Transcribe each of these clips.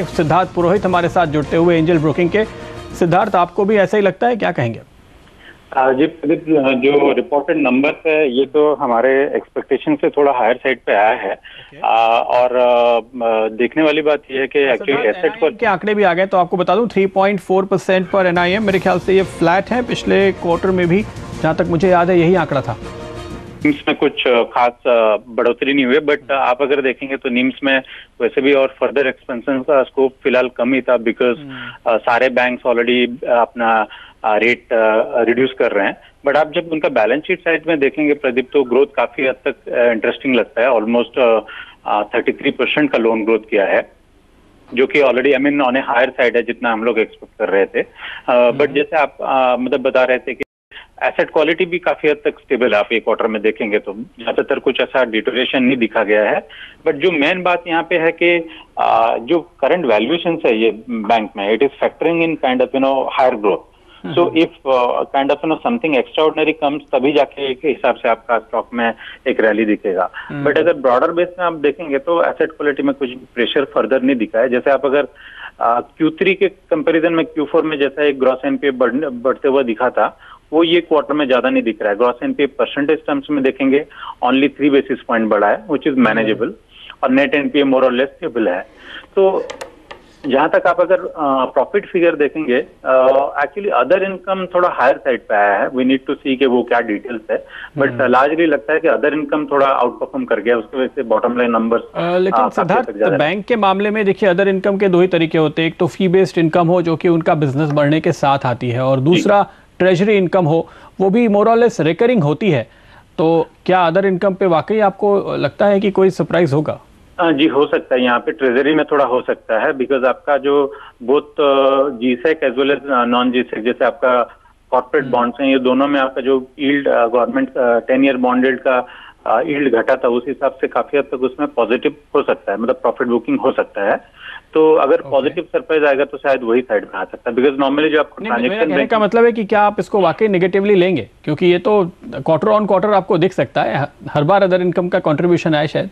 सिद्धार्थ पुरोहित हमारे साथ जुड़ते हुए एंजल ब्रोकिंग के। सिद्धार्थ, आपको भी ऐसा ही लगता है, क्या कहेंगे? जी प्रदीप, जो रिपोर्टेड नंबर्स है ये तो हमारे एक्सपेक्टेशन से थोड़ा हायर साइड पे आया है। और देखने वाली बात ये है कि एक्चुअली एसेट के आंकड़े भी आ गए, तो आपको बता दूं 3.4% पर एनआईएम, मेरे ख्याल से ये फ्लैट है। पिछले क्वार्टर में भी जहां तक मुझे याद है यही आंकड़ा था। नीम्स में कुछ खास बढ़ोतरी नहीं हुई, बट आप अगर देखेंगे तो नीम्स में वैसे भी और फर्दर एक्सपेंशन का स्कोप फिलहाल कम ही था, बिकॉज सारे बैंक्स ऑलरेडी अपना रेट रिड्यूस कर रहे हैं। बट आप जब उनका बैलेंस शीट साइड में देखेंगे प्रदीप, तो ग्रोथ काफी हद तक इंटरेस्टिंग लगता है। ऑलमोस्ट 33% का लोन ग्रोथ किया है, जो कि already on a higher side है जितना हम लोग एक्सपेक्ट कर रहे थे। बट जैसे आप मतलब बता रहे थे कि एसेट क्वालिटी भी काफी हद तक स्टेबल है। आप एक क्वार्टर में देखेंगे तो ज्यादातर कुछ ऐसा डिटोरेशन नहीं दिखा गया है। बट जो मेन बात यहाँ पे है कि जो करंट वैल्यूएशन है ये बैंक में, it is factoring in kind of higher growth. So if kind of something extraordinary comes, तभी जाके एक हिसाब से आपका स्टॉक में एक रैली दिखेगा। बट अगर ब्रॉडर बेस में आप देखेंगे तो एसेट क्वालिटी में कुछ प्रेशर फर्दर नहीं दिखा है। जैसे आप अगर Q3 के कंपैरिजन में Q4 में जैसा एक ग्रॉस एनपीए बढ़ते हुए दिखा था, वो ये क्वार्टर में ज्यादा नहीं दिख रहा है। ग्रॉस एनपीए परसेंटेज टर्म्स में देखेंगे ओनली 3 बेसिस पॉइंट बढ़ा है, विच इज मैनेजेबल, और नेट एनपीए मोर और लेस स्टेबल है। तो जहां तक आप अगर प्रॉफिट फिगर देखेंगे, एक्चुअली अदर इनकम थोड़ा हायर साइड पे आया है। वी नीड टू सी कि वो क्या डिटेल्स है, बट लार्जली लगता है कि अदर इनकम थोड़ा आउट परफॉर्म कर गया, उसकी वजह से बॉटम लाइन नंबर्स। लेकिन सिद्धार्थ, बैंक के मामले में देखिए, अदर इनकम के दो ही तरीके होते हैं। एक तो फी बेस्ड इनकम हो, जो कि उनका बिजनेस बढ़ने के साथ आती है, और दूसरा ट्रेजरी इनकम हो, वो भी मोर और लेस रिकरिंग होती है। तो क्या अदर इनकम पे वाकई आपको लगता है कि कोई सरप्राइज होगा? जी, हो सकता है। यहाँ पे ट्रेजरी में थोड़ा हो सकता है, बिकॉज आपका जो both GSec as well as non GSec, जैसे आपका कॉर्पोरेट बॉन्ड्स हैं, ये दोनों में आपका जो yield government 10 year bond yield का यील्ड घटा था, उस हिसाब से काफी हद तक उसमें पॉजिटिव हो सकता है, मतलब प्रॉफिट बुकिंग हो सकता है। तो अगर पॉजिटिव सरप्राइज आएगा तो शायद वही साइड में आ सकता है, बिकॉज नॉर्मली जो आपको ट्रांजैक्शन का मतलब है कि क्या आप इसको वाकई नेगेटिवली लेंगे? क्योंकि ये तो क्वार्टर ऑन क्वार्टर आपको दिख सकता है, हर बार अदर इनकम का कॉन्ट्रीब्यूशन आए शायद।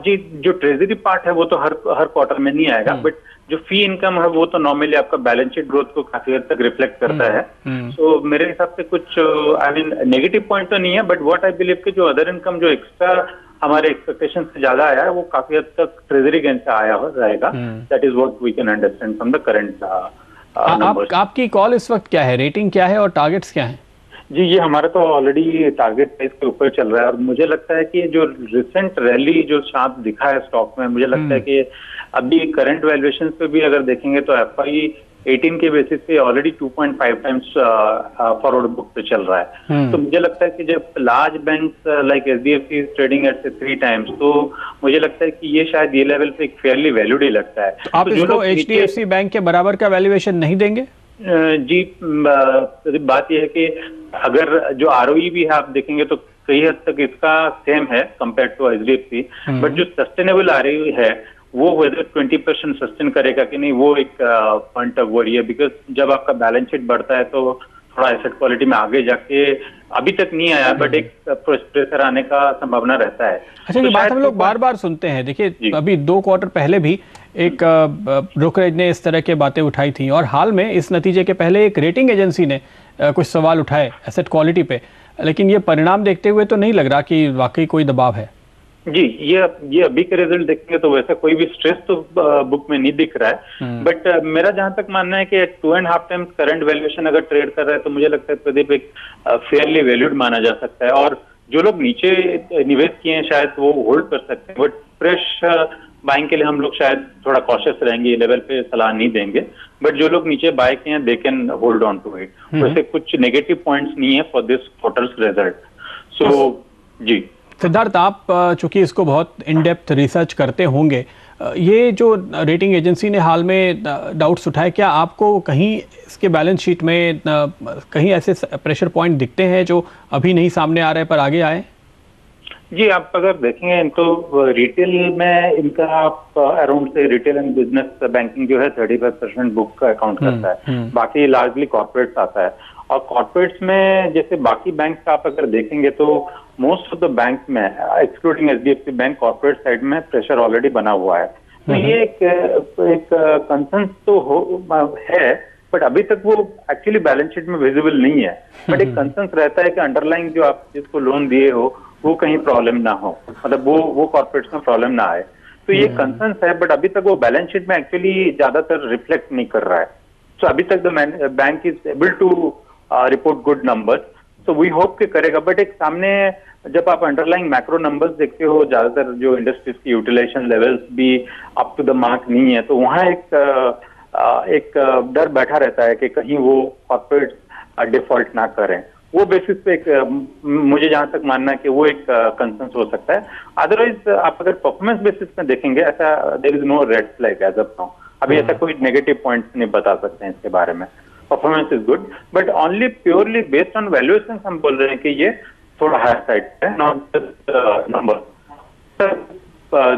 जी, जो ट्रेजरी पार्ट है वो तो हर क्वार्टर में नहीं आएगा, बट जो फी इनकम है वो तो नॉर्मली आपका बैलेंस शीट ग्रोथ को काफी हद तक रिफ्लेक्ट करता है। तो मेरे हिसाब से कुछ नेगेटिव पॉइंट तो नहीं है, बट व्हाट आई बिलीव कि जो अदर इनकम जो एक्स्ट्रा हमारे एक्सपेक्टेशन से ज्यादा आया है, वो काफी हद तक ट्रेजरी गेन से आया रहेगा। That is what we can understand from the current numbers. आपकी कॉल इस वक्त क्या है, रेटिंग क्या है और टारगेट्स क्या है? जी, ये हमारा तो ऑलरेडी टारगेट प्राइस के ऊपर चल रहा है, और मुझे लगता है कि जो रिसेंट रैली जो शार्प दिखा है स्टॉक में, मुझे लगता है कि अभी करंट वैल्यूएशन पे भी अगर देखेंगे तो FY 18 के बेसिस पे ऑलरेडी 2.5 टाइम्स फॉरवर्ड बुक पे चल रहा है। तो मुझे लगता है कि जब large bank like SDFC is trading at 3 times, तो मुझे लगता है कि ये शायद ये लेवल पे एक फेयरली वैल्यूड ही लगता है। आप तो इसको HDFC बैंक के बराबर का वैल्यूएशन नहीं देंगे? जी, बात यह है कि अगर जो ROE भी है आप देखेंगे तो कई हद तक इसका सेम है कंपेयर टू HDFC, बट जो सस्टेनेबल ROE है वो वेदर 20% सस्टेन करेगा कि नहीं, वो एक पॉइंट ऑफ वरी है। बिकॉज जब आपका बैलेंस शीट बढ़ता है तो थोड़ा एसेट क्वालिटी में आगे जाके, अभी तक नहीं आया बट एक प्रेशर आने का संभावना रहता है। अच्छा, ये बात हम लोग बार बार सुनते हैं। देखिए, अभी 2 क्वार्टर पहले भी एक ब्रोकरेज ने इस तरह की बातें उठाई थी, और हाल में इस नतीजे के पहले एक रेटिंग एजेंसी ने कुछ सवाल उठाए एसेट क्वालिटी पे, लेकिन ये परिणाम देखते हुए तो नहीं लग रहा कि वाकई कोई दबाव है। जी, ये अभी के रिजल्ट देखेंगे तो वैसा कोई भी स्ट्रेस तो बुक में नहीं दिख रहा है। बट मेरा जहां तक मानना है कि 2.5 टाइम्स करंट वैल्यूएशन अगर ट्रेड कर रहा है, तो मुझे लगता है प्रदीप एक फेयरली वैल्यूड माना जा सकता है। और जो लोग नीचे निवेश किए हैं शायद वो होल्ड कर सकते हैं, बट फ्रेश बाइंग के लिए हम लोग शायद थोड़ा कॉशियस रहेंगे, ये लेवल पे सलाह नहीं देंगे। बट जो लोग नीचे बाय किए हैं, they can hold on to it. वैसे कुछ नेगेटिव पॉइंट्स नहीं है for this quarters result. So ji Siddharth, आप चूंकि इसको बहुत इन डेप्थ रिसर्च करते होंगे, ये जो रेटिंग एजेंसी ने हाल में डाउट्स उठाए, क्या आपको कहीं इसके बैलेंस शीट में कहीं ऐसे प्रेशर पॉइंट दिखते हैं जो अभी नहीं सामने आ रहे पर आगे आए? जी, आप अगर देखेंगे तो रिटेल में इनका आप अराउंड से रिटेल एंड बिजनेस बैंकिंग जो है 35% बुक का अकाउंट करता है, बाकी लार्जली कॉर्पोरेट्स आता है। और कॉर्पोरेट्स में जैसे बाकी बैंक का आप अगर देखेंगे तो मोस्ट ऑफ द बैंक में excluding HDFC bank corporate side में प्रेशर ऑलरेडी बना हुआ है। तो ये एक कंसर्न तो है, बट अभी तक वो एक्चुअली बैलेंस शीट में विजिबल नहीं है। बट एक कंसर्न रहता है कि अंडरलाइंग जो आप जिसको लोन दिए हो वो कहीं प्रॉब्लम ना हो, मतलब वो कॉर्पोरेट्स में प्रॉब्लम ना आए। तो ये कंसर्न है, बट अभी तक वो बैलेंस शीट में एक्चुअली ज्यादातर रिफ्लेक्ट नहीं कर रहा है। सो अभी तक the bank is able to report good numbers, so we hope के करेगा। बट एक सामने जब आप अंडरलाइंग मैक्रो नंबर्स देखते हो, ज्यादातर जो इंडस्ट्रीज की यूटिलाइजेशन लेवल्स भी अप टू द मार्क नहीं है, तो वहाँ एक डर बैठा रहता है कि कहीं वो कॉर्पोरेट डिफॉल्ट ना करें। वो बेसिस पे एक मुझे जहां तक मानना है कि वो एक कंसर्न हो सकता है। अदरवाइज आप अगर परफॉर्मेंस बेसिस में देखेंगे, ऐसा there is no red flag as of now. अभी ऐसा कोई नेगेटिव पॉइंट नहीं बता सकते हैं इसके बारे में। Performance is good, but only purely based on valuation हम बोल रहे हैं कि ये थोड़ा हायर साइड है, नॉट जस्ट नंबर।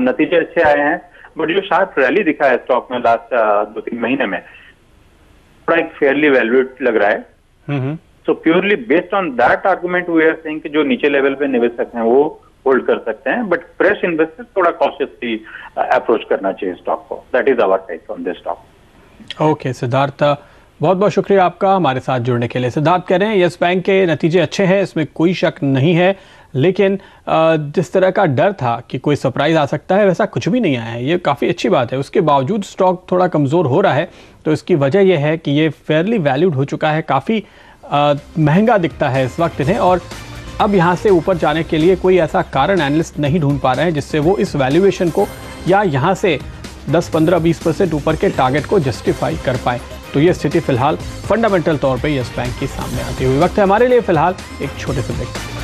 नतीजे अच्छे आए हैं, बट जो शार्प रैली दिखा है स्टॉक में लास्ट 2-3 महीने में, थोड़ा एक फेयरली वैल्यूड लग रहा है। So purely based on that argument we are saying कि जो नीचे लेवल पे निवेशक हैं वो होल्ड कर सकते हैं, बट फ्रेश इन्वेस्टर्स थोड़ा कॉशियसली अप्रोच करना चाहिए स्टॉक को। That is our take on this stock. Okay Siddharth, बहुत बहुत शुक्रिया आपका हमारे साथ जुड़ने के लिए। सिद्धार्थ कह रहे हैं यस बैंक के नतीजे अच्छे हैं, इसमें कोई शक नहीं है, लेकिन जिस तरह का डर था कि कोई सरप्राइज आ सकता है, वैसा कुछ भी नहीं आया है। ये काफ़ी अच्छी बात है। उसके बावजूद स्टॉक थोड़ा कमज़ोर हो रहा है, तो इसकी वजह यह है कि ये फेयरली वैल्यूड हो चुका है, काफ़ी महंगा दिखता है इस वक्त इन्हें, और अब यहाँ से ऊपर जाने के लिए कोई ऐसा कारण एनालिस्ट नहीं ढूंढ पा रहे हैं जिससे वो इस वैल्यूएशन को या यहाँ से 10, 15, 20% ऊपर के टारगेट को जस्टिफाई कर पाए। तो ये स्थिति फिलहाल फंडामेंटल तौर पे यस बैंक के सामने आती हुई। वक्त है हमारे लिए फिलहाल एक छोटे से ब्रेक।